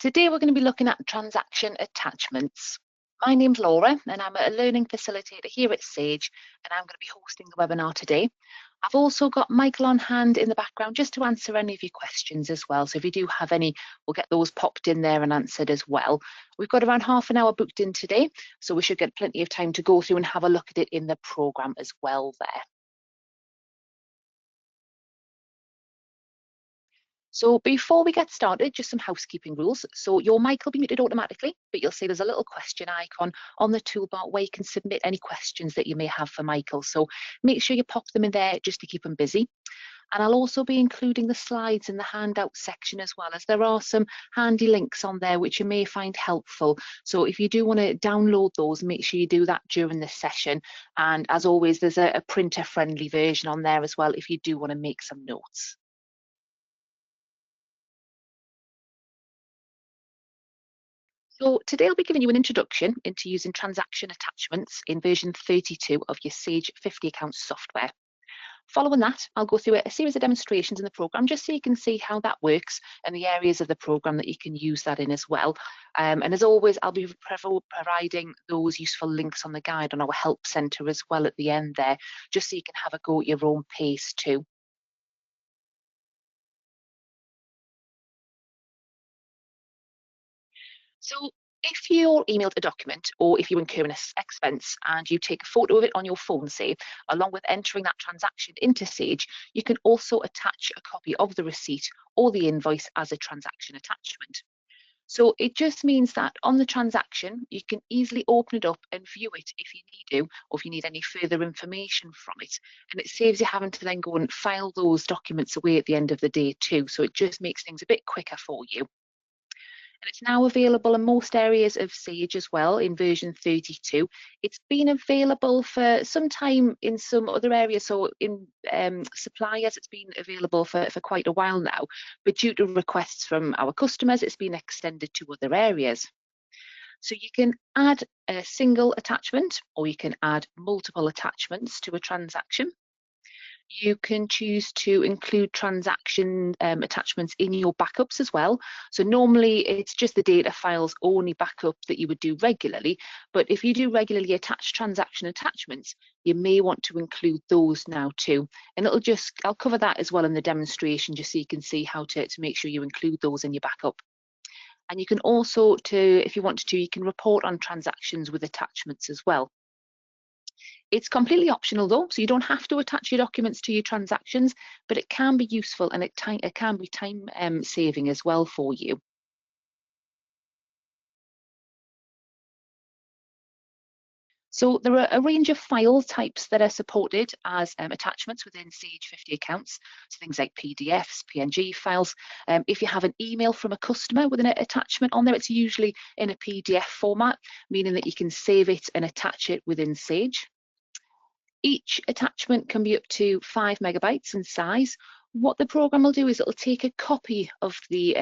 Today we're going to be looking at transaction attachments. My name's Laura and I'm a learning facilitator here at Sage, and I'm going to be hosting the webinar today. I've also got Michael on hand in the background just to answer any of your questions as well. So if you do have any, we'll get those popped in there and answered as well. We've got around half an hour booked in today, so we should get plenty of time to go through and have a look at it in the programme as well there. So before we get started, just some housekeeping rules. So your mic will be muted automatically, but you'll see there's a little question icon on the toolbar where you can submit any questions that you may have for Michael. So make sure you pop them in there just to keep him busy. And I'll also be including the slides in the handout section as well, as there are some handy links on there which you may find helpful. So if you do want to download those, make sure you do that during this session. And as always, there's a printer-friendly version on there as well if you do want to make some notes. So today I'll be giving you an introduction into using transaction attachments in version 32 of your Sage 50 accounts software. Following that, I'll go through a series of demonstrations in the programme just so you can see how that works and the areas of the programme that you can use that in as well. And as always, I'll be providing those useful links on the guide on our help centre as well at the end there, just so you can have a go at your own pace too. So if you're emailed a document or if you incur an expense and you take a photo of it on your phone, say, along with entering that transaction into Sage, you can also attach a copy of the receipt or the invoice as a transaction attachment. So it just means that on the transaction, you can easily open it up and view it if you need to, or if you need any further information from it. And it saves you having to then go and file those documents away at the end of the day too. So it just makes things a bit quicker for you. And it's now available in most areas of Sage as well in version 32. It's been available for some time in some other areas. So in suppliers, it's been available for quite a while now. But due to requests from our customers, it's been extended to other areas. So you can add a single attachment or you can add multiple attachments to a transaction. You can choose to include transaction attachments in your backups as well. So normally it's just the data files only backup that you would do regularly. But if you do regularly attach transaction attachments, you may want to include those now too. And I'll cover that as well in the demonstration just so you can see how to make sure you include those in your backup. And you can also, if you wanted to, you can report on transactions with attachments as well. It's completely optional though, so you don't have to attach your documents to your transactions, but it can be useful and it can be time saving as well for you. So there are a range of file types that are supported as attachments within Sage 50 accounts. So things like PDFs, PNG files. If you have an email from a customer with an attachment on there, it's usually in a PDF format, meaning that you can save it and attach it within Sage. Each attachment can be up to 5 megabytes in size. What the program will do is it'll take a copy of the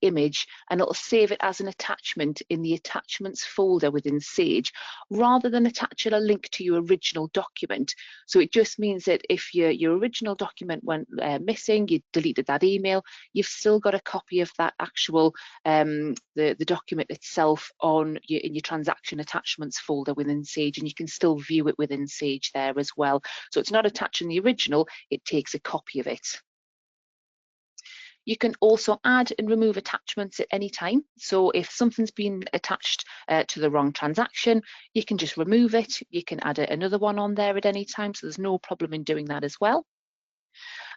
image and it'll save it as an attachment in the attachments folder within Sage, rather than attaching a link to your original document. So it just means that if your original document went missing, you deleted that email, you've still got a copy of that actual the document itself in your transaction attachments folder within Sage, and you can still view it within Sage there as well. So it's not attaching the original, it takes a copy of it. You can also add and remove attachments at any time. So if something's been attached to the wrong transaction, you can just remove it. You can add another one on there at any time. So there's no problem in doing that as well.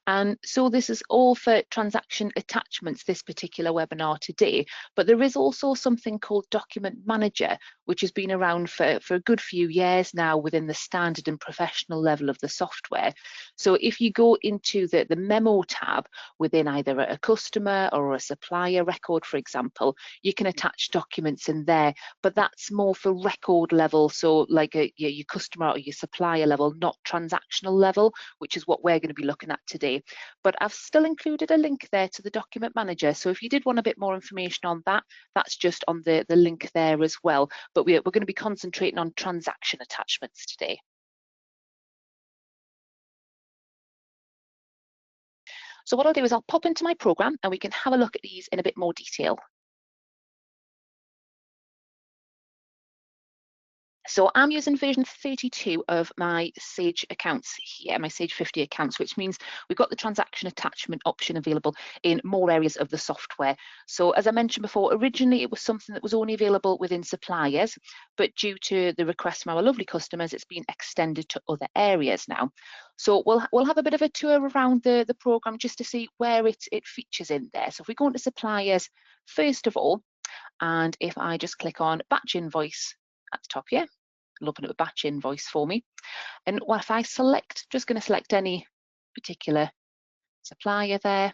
And so this is all for transaction attachments, this particular webinar today, but there is also something called Document Manager, which has been around for a good few years now within the standard and professional level of the software. So if you go into the memo tab within either a customer or a supplier record, for example, you can attach documents in there, but that's more for record level. So like your customer or your supplier level, not transactional level, which is what we're going to be looking at today. But I've still included a link there to the Document Manager. So if you did want a bit more information on that, that's just on the link there as well. But we're going to be concentrating on transaction attachments today. So what I'll do is I'll pop into my program and we can have a look at these in a bit more detail. So I'm using version 32 of my Sage accounts here, my Sage 50 accounts, which means we've got the transaction attachment option available in more areas of the software. So as I mentioned before, originally it was something that was only available within suppliers, but due to the request from our lovely customers, it's been extended to other areas now. So we'll have a bit of a tour around the program just to see where it features in there. So if we go into suppliers, first of all, and if I just click on batch invoice at the top here, it'll open up a batch invoice for me. And what if I select, just going to select any particular supplier there.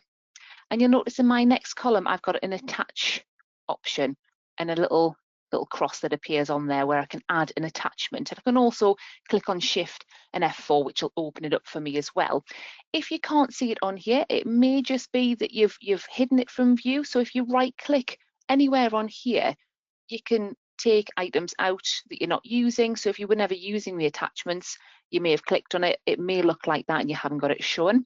And you'll notice in my next column, I've got an attach option and a little cross that appears on there where I can add an attachment. And I can also click on Shift and F4, which will open it up for me as well. If you can't see it on here, it may just be that you've hidden it from view. So if you right click anywhere on here, you can take items out that you're not using. So if you were never using the attachments, you may have clicked on it. It may look like that and you haven't got it shown.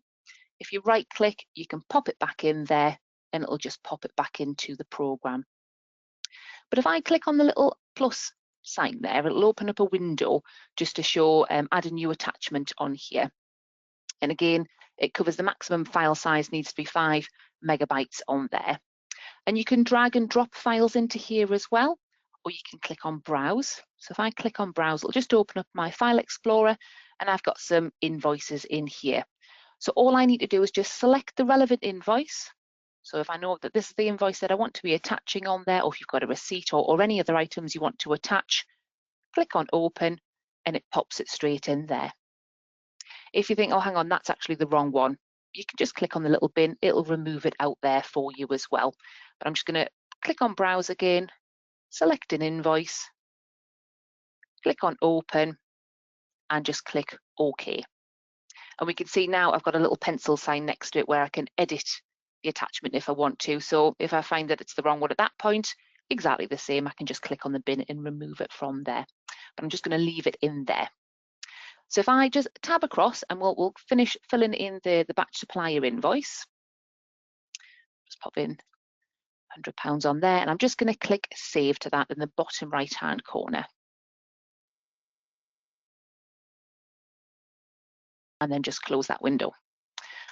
If you right click, you can pop it back in there and it'll just pop it back into the program. But if I click on the little plus sign there, it'll open up a window just to show add a new attachment on here. And again, it covers the maximum file size needs to be 5 megabytes on there. And you can drag and drop files into here as well, or you can click on Browse. So if I click on Browse, it'll just open up my File Explorer, and I've got some invoices in here. So all I need to do is just select the relevant invoice. So if I know that this is the invoice that I want to be attaching on there, or if you've got a receipt or any other items you want to attach, click on Open, and it pops it straight in there. If you think, oh, hang on, that's actually the wrong one, you can just click on the little bin, it'll remove it out there for you as well. But I'm just going to click on Browse again, select an invoice, click on Open, and just click OK. And we can see now I've got a little pencil sign next to it where I can edit the attachment if I want to. So if I find that it's the wrong one at that point, exactly the same, I can just click on the bin and remove it from there. But I'm just going to leave it in there. So if I just tab across and we'll finish filling in the batch supplier invoice. Just pop in £100 on there, and I'm just going to click Save to that in the bottom right-hand corner. And then just close that window.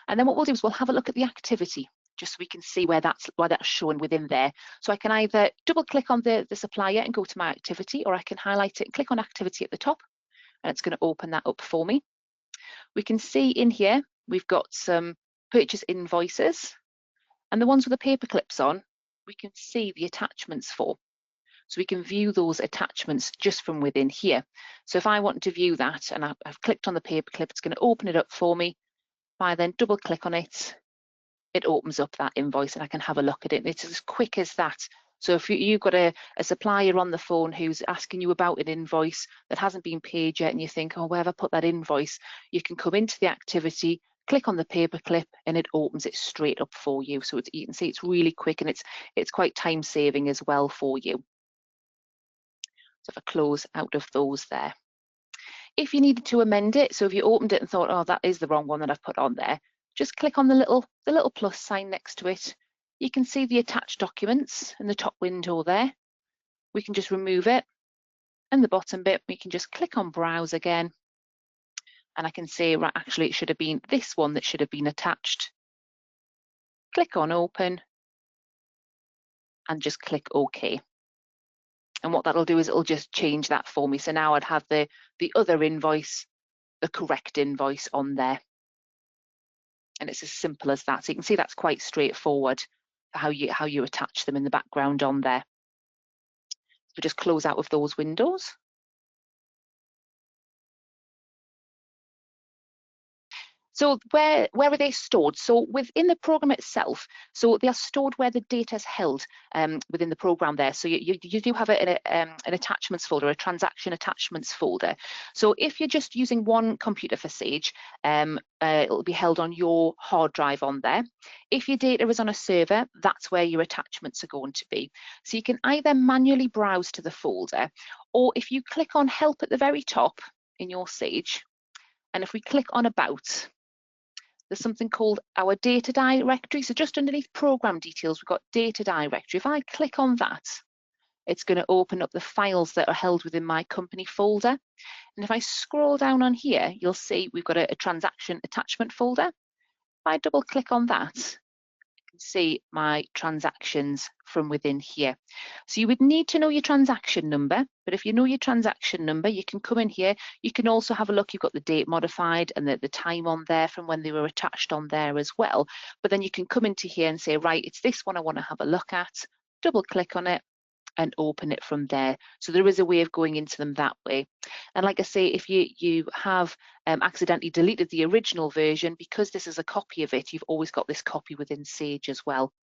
And then what we'll do is we'll have a look at the activity, just so we can see where that's shown within there. So I can either double click on the supplier and go to my activity, or I can highlight it and click on activity at the top, and it's going to open that up for me. We can see in here, we've got some purchase invoices, and the ones with the paper clips on, we can see the attachments for. So we can view those attachments just from within here. So if I want to view that and I've clicked on the paper clip, it's going to open it up for me. If I then double click on it, it opens up that invoice and I can have a look at it. It's as quick as that. So if you've got a supplier on the phone who's asking you about an invoice that hasn't been paid yet and you think, oh, where have I put that invoice? You can come into the activity, click on the paper clip, and it opens it straight up for you. So you can see it's really quick and it's quite time saving as well for you. So if I close out of those there. If you needed to amend it, so if you opened it and thought, oh, that is the wrong one that I've put on there, just click on the little plus sign next to it. You can see the attached documents in the top window there. We can just remove it. And the bottom bit, we can just click on Browse again. And I can say, right, actually, it should have been this one that should have been attached. Click on Open and just click OK. And what that'll do is it'll just change that for me. So now I'd have the other invoice, the correct invoice on there. And it's as simple as that. So you can see that's quite straightforward for how you attach them in the background on there. So just close out of those windows. So where are they stored? So within the program itself, so they are stored where the data is held within the program there. So you do have an attachments folder, a transaction attachments folder. So if you're just using one computer for Sage, it'll be held on your hard drive on there. If your data is on a server, that's where your attachments are going to be. So you can either manually browse to the folder, or if you click on Help at the very top in your Sage, and if we click on About, there's something called our data directory. So just underneath program details, we've got data directory. If I click on that, it's going to open up the files that are held within my company folder. And if I scroll down on here, you'll see we've got a transaction attachment folder. If I double click on that, see my transactions from within here. So you would need to know your transaction number, but if you know your transaction number, you can come in here. You can also have a look. You've got the date modified and the time on there from when they were attached on there as well. But then you can come into here and say, right, it's this one I want to have a look at. Double click on it and open it from there. So there is a way of going into them that way. And like I say, if you have accidentally deleted the original version, because this is a copy of it, you've always got this copy within Sage as well.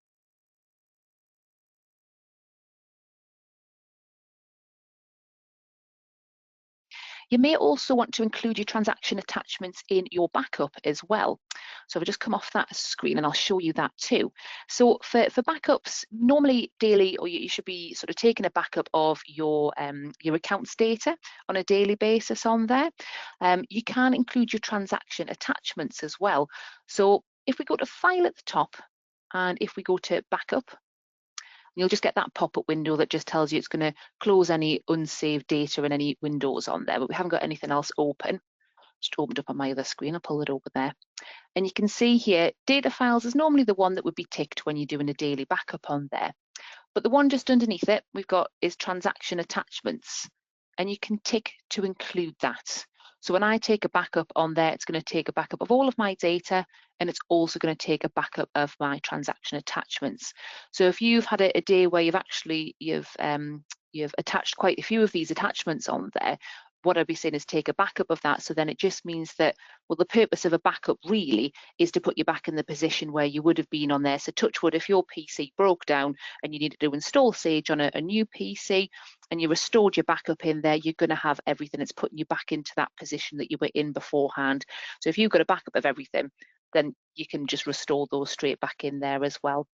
You may also want to include your transaction attachments in your backup as well. So if I just come off that screen and I'll show you that too. So for backups, normally daily, or you should be sort of taking a backup of your accounts data on a daily basis on there. You can include your transaction attachments as well. So if we go to File at the top, and if we go to Backup, you'll just get that pop-up window that just tells you it's going to close any unsaved data and any windows on there, but we haven't got anything else open. Just opened up on my other screen. I'll pull it over there. And you can see here, data files is normally the one that would be ticked when you're doing a daily backup on there. But the one just underneath it we've got is transaction attachments, and you can tick to include that. So when I take a backup on there, it's going to take a backup of all of my data, and it's also going to take a backup of my transaction attachments. So if you've had a day where you've attached quite a few of these attachments on there, what I'd be saying is take a backup of that. So then it just means that, well, the purpose of a backup really is to put you back in the position where you would have been on there. So touch wood, if your PC broke down and you needed to install Sage on a new PC and you restored your backup in there, you're going to have everything. It's putting you back into that position that you were in beforehand. So if you've got a backup of everything, then you can just restore those straight back in there as well.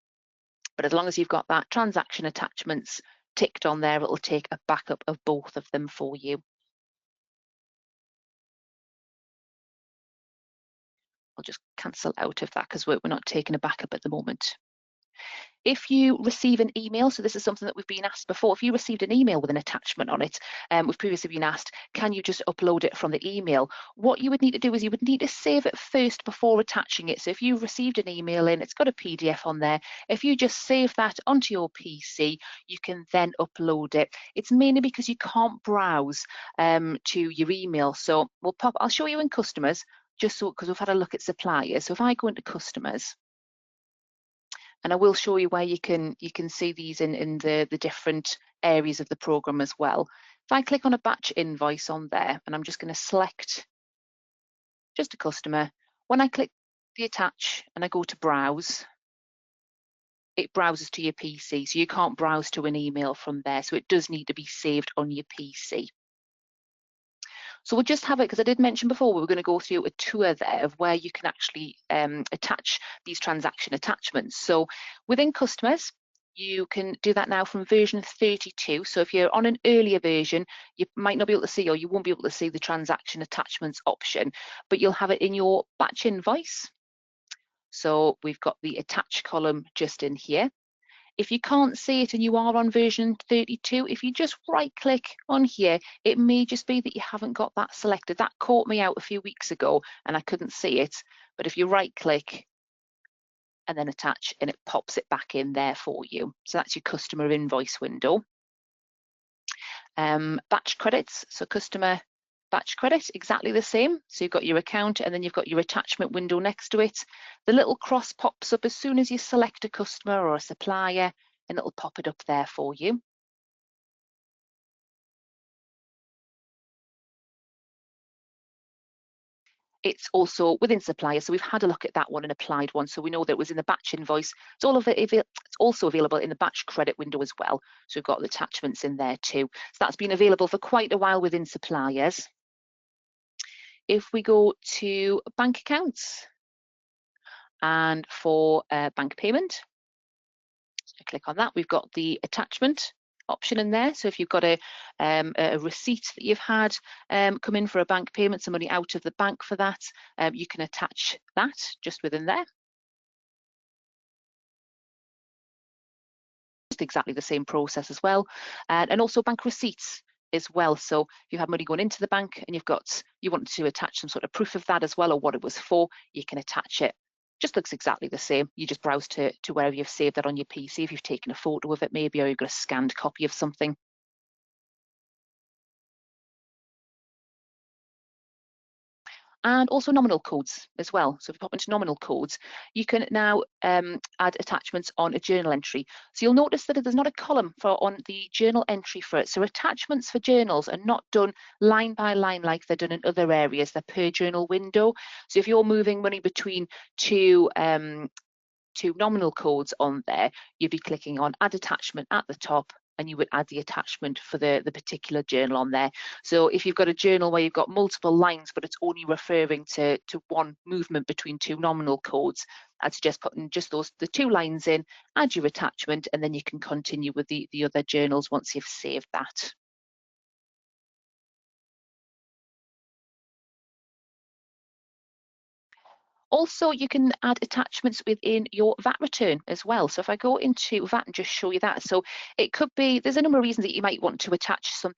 But as long as you've got that transaction attachments ticked on there, it'll take a backup of both of them for you. I'll just cancel out of that because we're not taking a backup at the moment. If you receive an email, so this is something that we've been asked before, if you received an email with an attachment on it, we've previously been asked, can you just upload it from the email? What you would need to do is you would need to save it first before attaching it. So if you received an email in, it's got a PDF on there, if you just save that onto your PC, you can then upload it. It's mainly because you can't browse to your email. So I'll show you in customers, just so, because we've had a look at suppliers. So if I go into customers, and I will show you where you can see these in the different areas of the program as well. If I click on a batch invoice on there, and I'm just going to select just a customer, when I click the attach and I go to browse, it browses to your PC, so you can't browse to an email from there, so it does need to be saved on your PC. So we'll just have it, because I did mention before we were going to go through a tour there of where you can actually attach these transaction attachments. So within customers, you can do that now from version 32. So if you're on an earlier version, you might not be able to see, or you won't be able to see the transaction attachments option, but you'll have it in your batch invoice. So we've got the attach column just in here. If you can't see it and you are on version 32, if you just right click on here, it may just be that you haven't got that selected. That caught me out a few weeks ago and I couldn't see it. But if you right click and then attach, and it pops it back in there for you. So that's your customer invoice window. Batch credits, so customer batch credit, exactly the same. So you've got your account and then you've got your attachment window next to it. The little cross pops up as soon as you select a customer or a supplier, and it'll pop it up there for you. It's also within supplier, so we've had a look at that one and applied one, so we know that it was in the batch invoice. It's also available in the batch credit window as well, so we've got the attachments in there too. So that's been available for quite a while within suppliers. If we go to bank accounts and for bank payment, so click on that, we've got the attachment option in there. So if you've got a receipt that you've had come in for a bank payment, some money out of the bank for that, you can attach that just within there. just exactly the same process as well. And also bank receipts as well. So if you have money going into the bank and you want to attach some sort of proof of that as well, or what it was for, you can attach it. Just looks exactly the same. You just browse to wherever you've saved that on your PC, if you've taken a photo of it maybe, or you've got a scanned copy of something. And also nominal codes as well. So if you pop into nominal codes, you can now add attachments on a journal entry. So you'll notice that there's not a column on the journal entry for it. So attachments for journals are not done line by line like they're done in other areas. They're per journal window. So if you're moving money between two nominal codes on there, you'd be clicking on add attachment at the top, and you would add the attachment for the particular journal on there. So if you've got a journal where you've got multiple lines, but it's only referring to one movement between two nominal codes, I'd suggest putting just the 2 lines in, add your attachment, and then you can continue with the other journals once you've saved that. Also, you can add attachments within your VAT return as well. So if I go into VAT and just show you that, so it could be, there's a number of reasons that you might want to attach some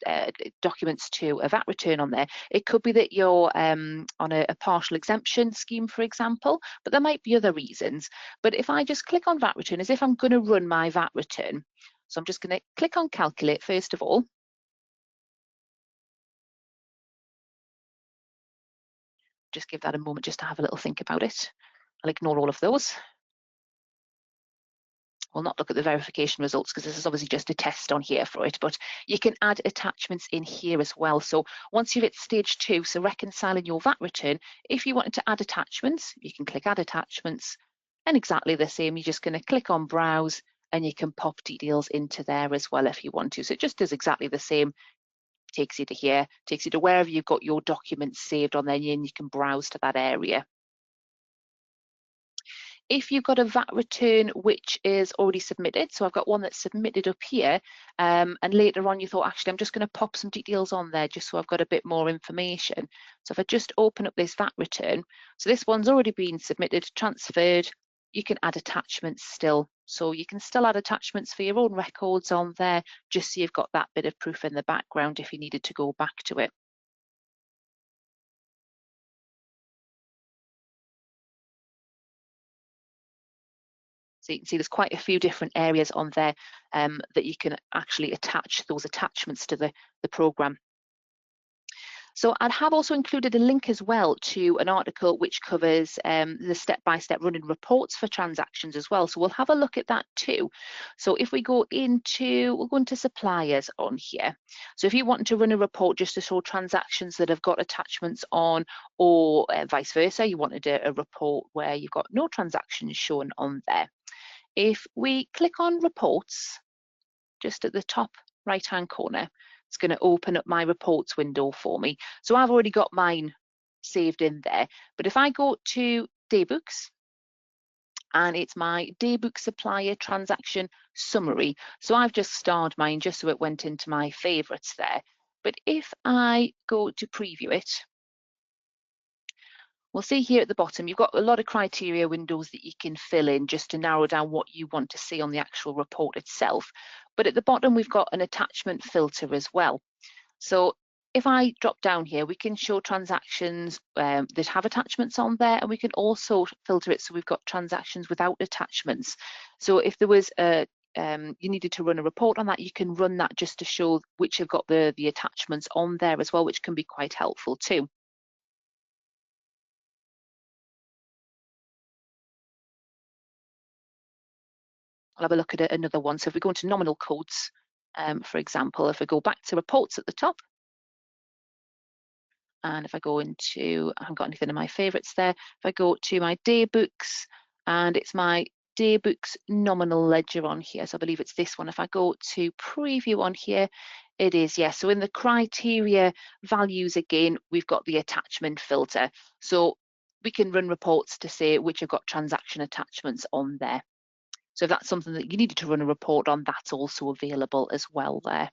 documents to a VAT return on there. It could be that you're on a partial exemption scheme, for example, but there might be other reasons. But if I just click on VAT return, as if I'm going to run my VAT return, so I'm just going to click on calculate first of all. Just give that a moment just to have a little think about it. I'll ignore all of those. We'll not look at the verification results because this is obviously just a test on here for it, but you can add attachments in here as well. So once you're at stage 2, so reconciling your VAT return, if you wanted to add attachments, you can click add attachments, and exactly the same, you're just going to click on browse and you can pop details into there as well if you want to. So it just does exactly the same, takes you to here, takes you to wherever you've got your documents saved on there, and you can browse to that area. If you've got a VAT return which is already submitted, so I've got one that's submitted up here, and later on you thought, actually, I'm just going to pop some details on there just so I've got a bit more information. So if I just open up this VAT return, so this one's already been submitted, transferred, you can add attachments still. So you can still add attachments for your own records on there, just so you've got that bit of proof in the background if you needed to go back to it. So you can see there's quite a few different areas on there that you can actually attach those attachments to the program. So I have also included a link as well to an article which covers the step-by-step running reports for transactions as well. So we'll have a look at that too. So if we go into, we'll go into suppliers on here. So if you want to run a report just to show transactions that have got attachments on, or vice versa, you wanted a report where you've got no transactions shown on there. If we click on reports, just at the top right-hand corner, it's going to open up my reports window for me. So I've already got mine saved in there. But if I go to Daybooks, and it's my Daybook supplier transaction summary. So I've just starred mine just so it went into my favorites there. But if I go to preview it, we'll see here at the bottom, you've got a lot of criteria windows that you can fill in just to narrow down what you want to see on the actual report itself. But at the bottom, we've got an attachment filter as well. So if I drop down here, we can show transactions that have attachments on there, and we can also filter it so we've got transactions without attachments. So if there was you needed to run a report on that, you can run that just to show which have got the attachments on there as well, which can be quite helpful too. I'll have a look at another one. So if we go into nominal codes, for example, if I go back to reports at the top, and if I go into, I haven't got anything in my favorites there. If I go to my Daybooks, and it's my Daybooks nominal ledger on here. So I believe it's this one. If I go to preview on here, it is, yes. So in the criteria values again, we've got the attachment filter. So we can run reports to say which have got transaction attachments on there. So if that's something that you needed to run a report on, that's also available as well there.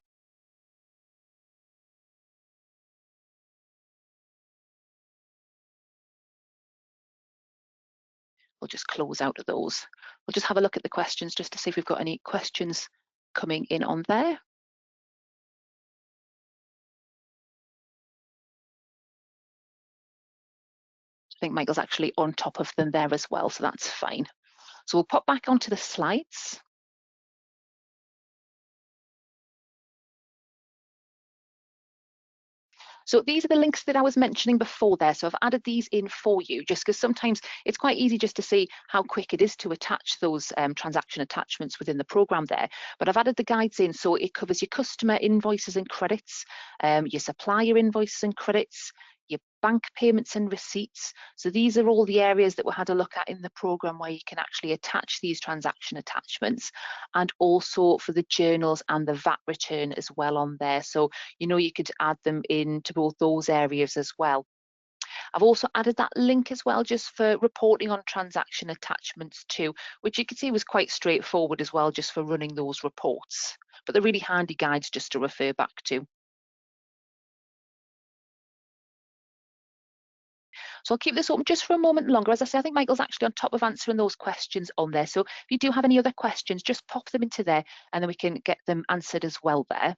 We'll just close out of those. We'll just have a look at the questions just to see if we've got any questions coming in on there. I think Michael's actually on top of them there as well, so that's fine. So we'll pop back onto the slides. So these are the links that I was mentioning before there. So I've added these in for you just because sometimes it's quite easy just to see how quick it is to attach those transaction attachments within the program there. But I've added the guides in, so it covers your customer invoices and credits, your supplier invoices and credits, your bank payments and receipts. So these are all the areas that we had a look at in the program where you can actually attach these transaction attachments, and also for the journals and the VAT return as well on there. So you could add them into both those areas as well. I've also added that link as well just for reporting on transaction attachments too, which you can see was quite straightforward as well, just for running those reports. But they're really handy guides just to refer back to. So I'll keep this open just for a moment longer. As I say, I think Michael's actually on top of answering those questions on there. So if you do have any other questions, just pop them into there and then we can get them answered as well there.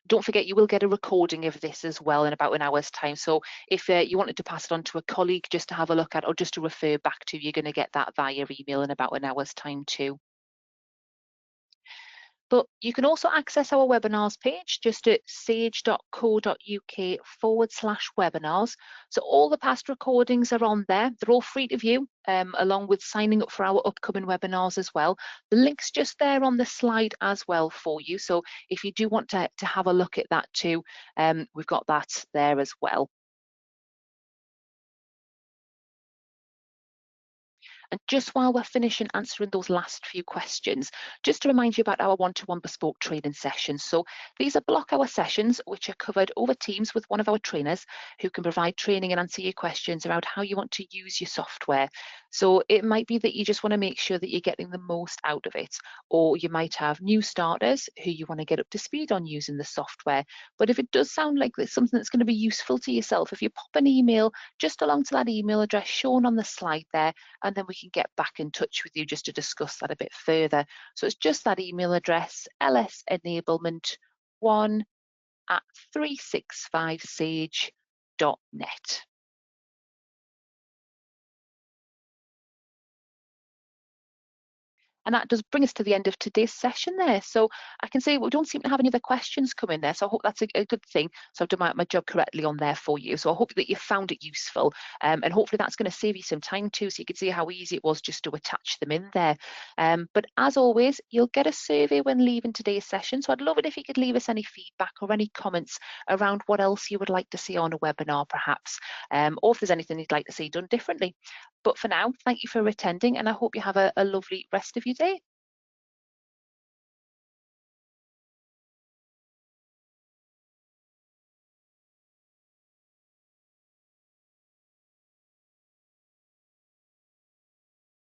Don't forget, you will get a recording of this as well in about an hour's time. So if you wanted to pass it on to a colleague just to have a look at or just to refer back to, you're going to get that via email in about an hour's time too. But you can also access our webinars page just at sage.co.uk/webinars. So all the past recordings are on there. They're all free to view, along with signing up for our upcoming webinars as well. The link's just there on the slide as well for you. So if you do want to have a look at that too, we've got that there as well. And just while we're finishing answering those last few questions, just to remind you about our one-to-one bespoke training sessions. So these are block hour sessions which are covered over Teams with one of our trainers who can provide training and answer your questions around how you want to use your software. So it might be that you just want to make sure that you're getting the most out of it, or you might have new starters who you want to get up to speed on using the software. But if it does sound like there's something that's going to be useful to yourself, if you pop an email just along to that email address shown on the slide there, and then we can get back in touch with you just to discuss that a bit further. So it's just that email address, lsenablement1@365sage.net. And that does bring us to the end of today's session there. So I can say we don't seem to have any other questions come in there. So I hope that's a good thing. So I've done my job correctly on there for you. So I hope that you found it useful. And hopefully that's going to save you some time too, so you can see how easy it was just to attach them in there. But as always, you'll get a survey when leaving today's session. So I'd love it if you could leave us any feedback or any comments around what else you would like to see on a webinar perhaps, or if there's anything you'd like to see done differently. But for now, thank you for attending, and I hope you have a lovely rest of your day.